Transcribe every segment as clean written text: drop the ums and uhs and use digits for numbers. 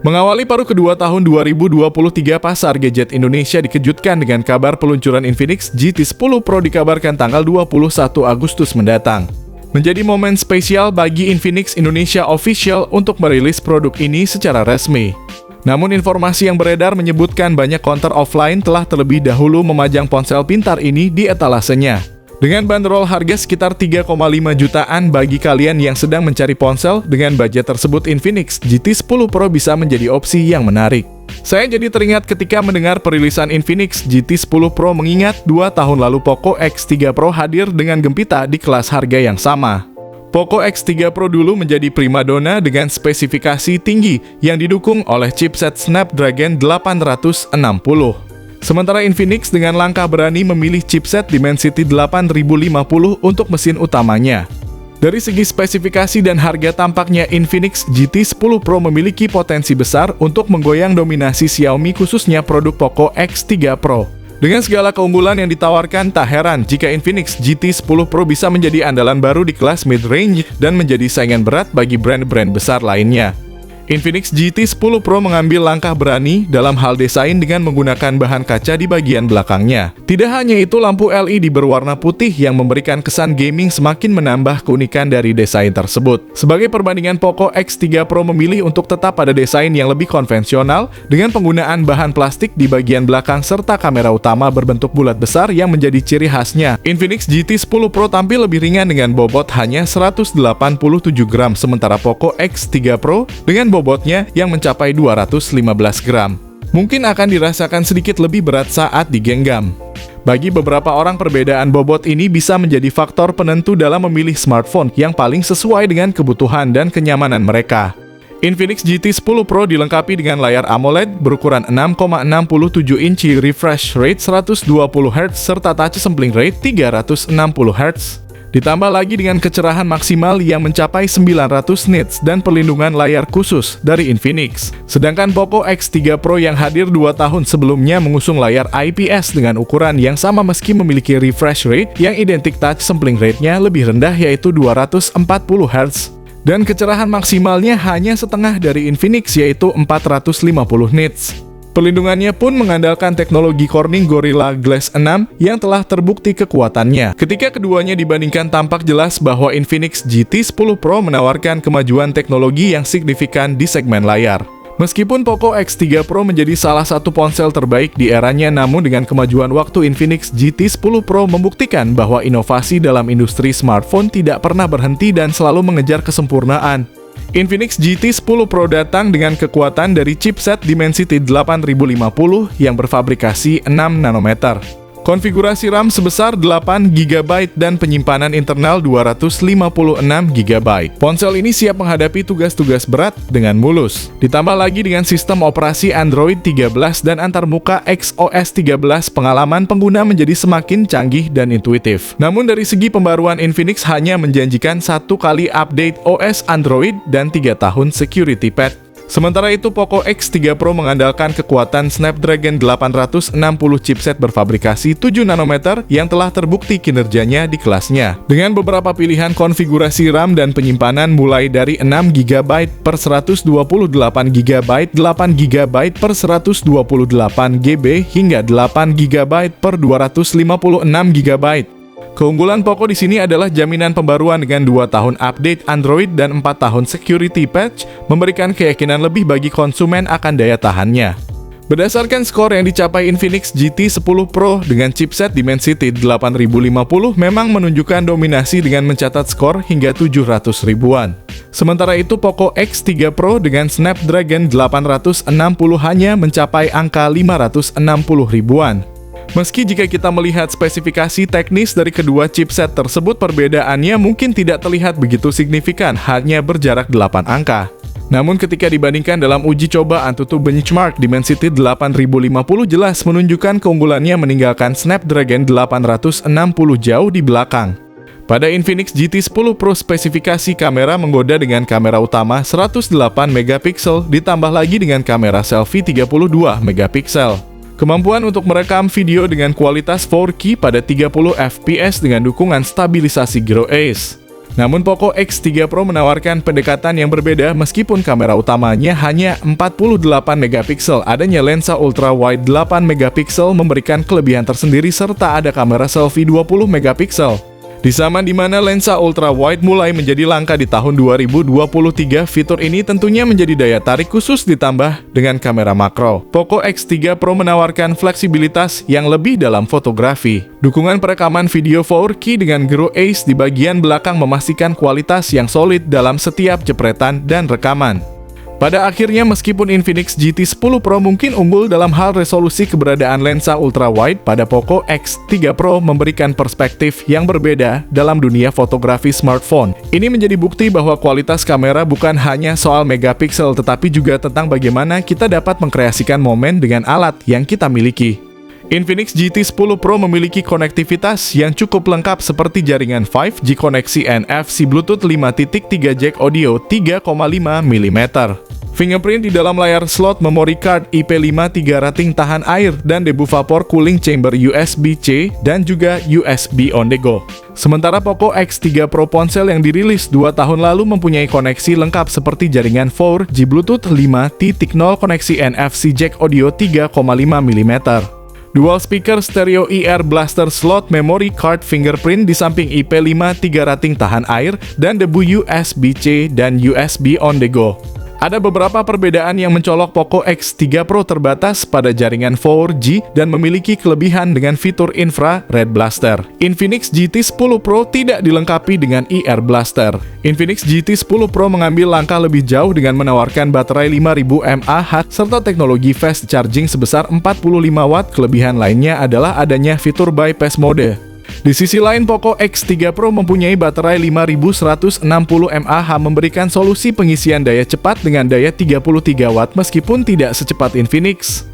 Mengawali paruh kedua tahun 2023, pasar gadget Indonesia dikejutkan dengan kabar peluncuran Infinix GT10 Pro dikabarkan tanggal 21 Agustus mendatang. Menjadi momen spesial bagi Infinix Indonesia Official untuk merilis produk ini secara resmi. Namun informasi yang beredar menyebutkan banyak counter offline telah terlebih dahulu memajang ponsel pintar ini di etalasenya. Dengan bandrol harga sekitar 3,5 jutaan, bagi kalian yang sedang mencari ponsel dengan budget tersebut, Infinix GT10 Pro bisa menjadi opsi yang menarik. Saya jadi teringat ketika mendengar perilisan Infinix GT10 Pro, mengingat 2 tahun lalu Poco X3 Pro hadir dengan gempita di kelas harga yang sama. Poco X3 Pro dulu menjadi primadona dengan spesifikasi tinggi yang didukung oleh chipset Snapdragon 860. Sementara Infinix dengan langkah berani memilih chipset Dimensity 8050 untuk mesin utamanya. Dari segi spesifikasi dan harga, tampaknya Infinix GT10 Pro memiliki potensi besar untuk menggoyang dominasi Xiaomi, khususnya produk Poco X3 Pro. Dengan segala keunggulan yang ditawarkan, tak heran jika Infinix GT10 Pro bisa menjadi andalan baru di kelas mid-range dan menjadi saingan berat bagi brand-brand besar lainnya. Infinix GT10 Pro mengambil langkah berani dalam hal desain dengan menggunakan bahan kaca di bagian belakangnya. Tidak hanya itu, lampu LED berwarna putih yang memberikan kesan gaming semakin menambah keunikan dari desain tersebut. Sebagai perbandingan, Poco X3 Pro memilih untuk tetap pada desain yang lebih konvensional dengan penggunaan bahan plastik di bagian belakang serta kamera utama berbentuk bulat besar yang menjadi ciri khasnya. Infinix GT10 Pro tampil lebih ringan dengan bobot hanya 187 gram, sementara Poco X3 Pro dengan bobotnya yang mencapai 215 gram. Mungkin akan dirasakan sedikit lebih berat saat digenggam. Bagi beberapa orang, perbedaan bobot ini bisa menjadi faktor penentu dalam memilih smartphone yang paling sesuai dengan kebutuhan dan kenyamanan mereka. Infinix GT10 Pro dilengkapi dengan layar AMOLED berukuran 6,67 inci, refresh rate 120 Hz, serta touch sampling rate 360 Hz. Ditambah lagi dengan kecerahan maksimal yang mencapai 900 nits dan perlindungan layar khusus dari Infinix. Sedangkan Poco X3 Pro yang hadir 2 tahun sebelumnya mengusung layar IPS dengan ukuran yang sama meski memiliki refresh rate yang identik, touch sampling rate-nya lebih rendah yaitu 240 Hz. Dan kecerahan maksimalnya hanya setengah dari Infinix yaitu 450 nits. Perlindungannya pun mengandalkan teknologi Corning Gorilla Glass 6 yang telah terbukti kekuatannya. Ketika keduanya dibandingkan, tampak jelas bahwa Infinix GT10 Pro menawarkan kemajuan teknologi yang signifikan di segmen layar. Meskipun Poco X3 Pro menjadi salah satu ponsel terbaik di eranya, namun dengan kemajuan waktu, Infinix GT10 Pro membuktikan bahwa inovasi dalam industri smartphone tidak pernah berhenti dan selalu mengejar kesempurnaan. Infinix GT10 Pro datang dengan kekuatan dari chipset Dimensity 8050 yang berfabrikasi 6 nanometer. Konfigurasi RAM sebesar 8 GB dan penyimpanan internal 256 GB. Ponsel ini siap menghadapi tugas-tugas berat dengan mulus. Ditambah lagi dengan sistem operasi Android 13 dan antarmuka XOS 13, pengalaman pengguna menjadi semakin canggih dan intuitif. Namun dari segi pembaruan, Infinix hanya menjanjikan 1 kali update OS Android dan 3 tahun security patch. Sementara itu, Poco X3 Pro mengandalkan kekuatan Snapdragon 860 chipset berfabrikasi 7 nanometer yang telah terbukti kinerjanya di kelasnya. Dengan beberapa pilihan konfigurasi RAM dan penyimpanan mulai dari 6 GB per 128 GB, 8 GB per 128 GB, hingga 8 GB per 256 GB. Keunggulan Poco di sini adalah jaminan pembaruan dengan 2 tahun update Android dan 4 tahun security patch, memberikan keyakinan lebih bagi konsumen akan daya tahannya. Berdasarkan skor yang dicapai Infinix GT10 Pro dengan chipset Dimensity 8050 memang menunjukkan dominasi dengan mencatat skor hingga 700 ribuan. Sementara itu, Poco X3 Pro dengan Snapdragon 860 hanya mencapai angka 560 ribuan. Meski jika kita melihat spesifikasi teknis dari kedua chipset tersebut, perbedaannya mungkin tidak terlihat begitu signifikan, hanya berjarak 8 angka. Namun ketika dibandingkan dalam uji coba AnTuTu benchmark, Dimensity 8050 jelas menunjukkan keunggulannya meninggalkan Snapdragon 860 jauh di belakang. Pada Infinix GT10 Pro, spesifikasi kamera menggoda dengan kamera utama 108 megapiksel ditambah lagi dengan kamera selfie 32 megapiksel. Kemampuan untuk merekam video dengan kualitas 4K pada 30 fps dengan dukungan stabilisasi Gyro Ace. Namun Poco X3 Pro menawarkan pendekatan yang berbeda meskipun kamera utamanya hanya 48 megapiksel. Adanya lensa ultra wide 8 megapiksel memberikan kelebihan tersendiri serta ada kamera selfie 20 megapiksel. Di zaman dimana lensa ultra wide mulai menjadi langka di tahun 2023, fitur ini tentunya menjadi daya tarik khusus ditambah dengan kamera makro. Poco X3 Pro menawarkan fleksibilitas yang lebih dalam fotografi. Dukungan perekaman video 4K dengan Grow Ace di bagian belakang memastikan kualitas yang solid dalam setiap jepretan dan rekaman. Pada akhirnya, meskipun Infinix GT10 Pro mungkin unggul dalam hal resolusi, keberadaan lensa ultra-wide pada Poco X3 Pro memberikan perspektif yang berbeda dalam dunia fotografi smartphone. Ini menjadi bukti bahwa kualitas kamera bukan hanya soal megapiksel, tetapi juga tentang bagaimana kita dapat mengkreasikan momen dengan alat yang kita miliki. Infinix GT10 Pro memiliki konektivitas yang cukup lengkap seperti jaringan 5G, koneksi NFC, Bluetooth 5.3 jack audio 3,5 mm. Fingerprint di dalam layar slot, memory card IP5 3 rating tahan air, dan debu vapor cooling chamber USB-C dan juga USB on the go. Sementara Poco X3 Pro ponsel yang dirilis 2 tahun lalu mempunyai koneksi lengkap seperti jaringan 4G, Bluetooth 5.0, koneksi NFC, jack audio 3,5 mm. Dual speaker stereo IR blaster slot, memory card, fingerprint di samping IP5 3 rating tahan air, dan debu USB-C dan USB on the go. Ada beberapa perbedaan yang mencolok. Poco X3 Pro terbatas pada jaringan 4G dan memiliki kelebihan dengan fitur infrared blaster. Infinix GT10 Pro tidak dilengkapi dengan IR blaster. Infinix GT10 Pro mengambil langkah lebih jauh dengan menawarkan baterai 5000 mAh serta teknologi fast charging sebesar 45 watt. Kelebihan lainnya adalah adanya fitur bypass mode. Di sisi lain, Poco X3 Pro mempunyai baterai 5160 mAh, memberikan solusi pengisian daya cepat dengan daya 33 watt meskipun tidak secepat Infinix.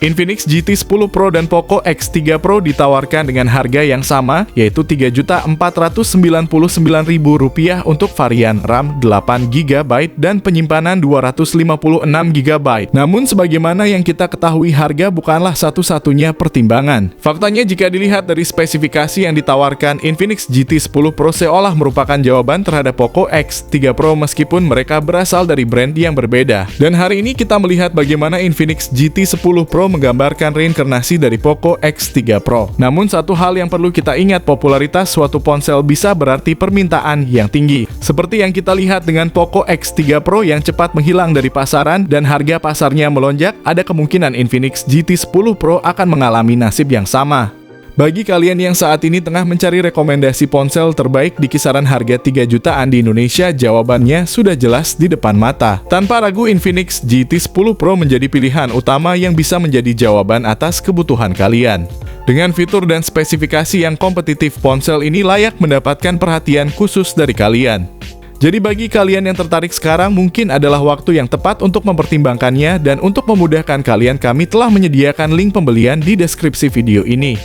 Infinix GT10 Pro dan Poco X3 Pro ditawarkan dengan harga yang sama, yaitu Rp3.499.000 untuk varian RAM 8GB dan penyimpanan 256GB. Namun sebagaimana yang kita ketahui, harga bukanlah satu-satunya pertimbangan. Faktanya, jika dilihat dari spesifikasi yang ditawarkan, Infinix GT10 Pro seolah merupakan jawaban terhadap Poco X3 Pro meskipun mereka berasal dari brand yang berbeda. Dan hari ini kita melihat bagaimana Infinix GT10 Pro menggambarkan reinkarnasi dari Poco X3 Pro. Namun satu hal yang perlu kita ingat, popularitas suatu ponsel bisa berarti permintaan yang tinggi. Seperti yang kita lihat dengan Poco X3 Pro yang cepat menghilang dari pasaran dan harga pasarnya melonjak, ada kemungkinan Infinix GT10 Pro akan mengalami nasib yang sama. Bagi kalian yang saat ini tengah mencari rekomendasi ponsel terbaik di kisaran harga 3 jutaan di Indonesia, jawabannya sudah jelas di depan mata. Tanpa ragu, Infinix GT10 Pro menjadi pilihan utama yang bisa menjadi jawaban atas kebutuhan kalian. Dengan fitur dan spesifikasi yang kompetitif, ponsel ini layak mendapatkan perhatian khusus dari kalian. Jadi bagi kalian yang tertarik sekarang, mungkin adalah waktu yang tepat untuk mempertimbangkannya, dan untuk memudahkan kalian, kami telah menyediakan link pembelian di deskripsi video ini.